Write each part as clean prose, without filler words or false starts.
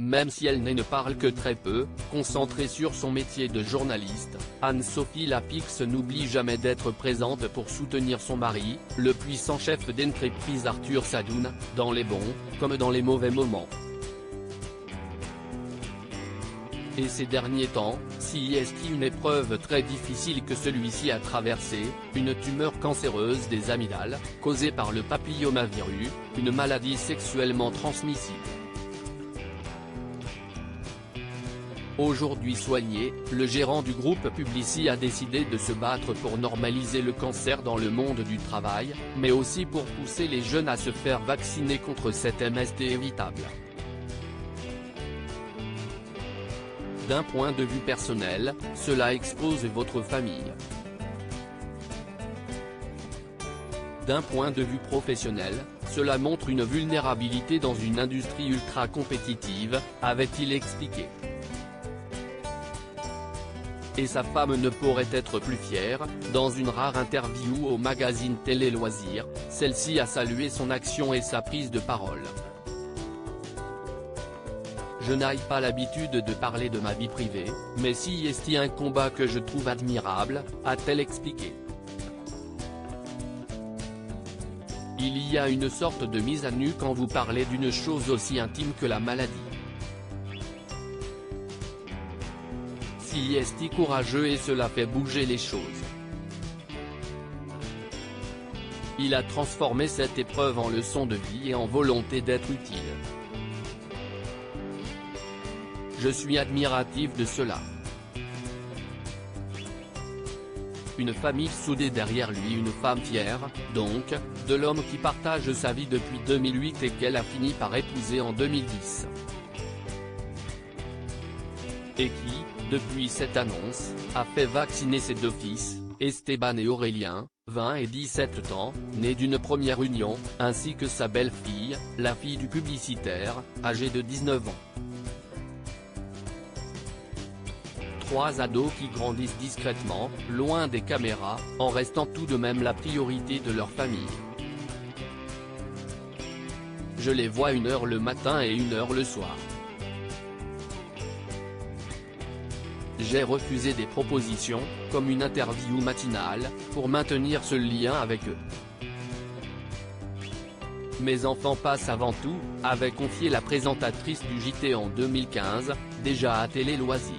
Même si elle ne parle que très peu, concentrée sur son métier de journaliste, Anne-Sophie Lapix n'oublie jamais d'être présente pour soutenir son mari, le puissant chef d'entreprise Arthur Sadoun, dans les bons, comme dans les mauvais moments. Et ces derniers temps, si est une épreuve très difficile que celui-ci a traversée, une tumeur cancéreuse des amygdales, causée par le papillomavirus, une maladie sexuellement transmissible. Aujourd'hui soigné, le gérant du groupe Publicis a décidé de se battre pour normaliser le cancer dans le monde du travail, mais aussi pour pousser les jeunes à se faire vacciner contre cet MST évitable. D'un point de vue personnel, cela expose votre famille. D'un point de vue professionnel, cela montre une vulnérabilité dans une industrie ultra compétitive, avait-il expliqué. Et sa femme ne pourrait être plus fière. Dans une rare interview au magazine Télé Loisirs, celle-ci a salué son action et sa prise de parole. Je n'ai pas l'habitude de parler de ma vie privée, mais si est un combat que je trouve admirable, a-t-elle expliqué. Il y a une sorte de mise à nu quand vous parlez d'une chose aussi intime que la maladie. Si est courageux et cela fait bouger les choses. Il a transformé cette épreuve en leçon de vie et en volonté d'être utile. Je suis admiratif de cela. Une famille soudée derrière lui, une femme fière, donc, de l'homme qui partage sa vie depuis 2008 et qu'elle a fini par épouser en 2010. Et qui, depuis cette annonce, a fait vacciner ses deux fils, Esteban et Aurélien, 20 et 17 ans, nés d'une première union, ainsi que sa belle-fille, la fille du publicitaire, âgée de 19 ans. 3 ados qui grandissent discrètement, loin des caméras, en restant tout de même la priorité de leur famille. Je les vois 1 heure le matin et 1 heure le soir. J'ai refusé des propositions, comme une interview matinale, pour maintenir ce lien avec eux. Mes enfants passent avant tout, avait confié la présentatrice du JT en 2015, déjà à Télé Loisirs.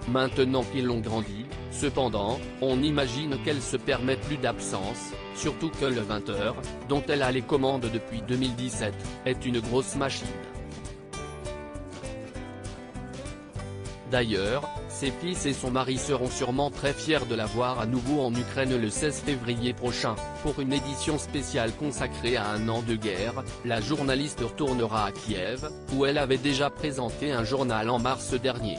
Maintenant qu'ils ont grandi, cependant, on imagine qu'elle se permet plus d'absence, surtout que le 20h, dont elle a les commandes depuis 2017, est une grosse machine. D'ailleurs, ses fils et son mari seront sûrement très fiers de la voir à nouveau en Ukraine le 16 février prochain, pour une édition spéciale consacrée à 1 an de guerre. La journaliste retournera à Kiev, où elle avait déjà présenté un journal en mars dernier.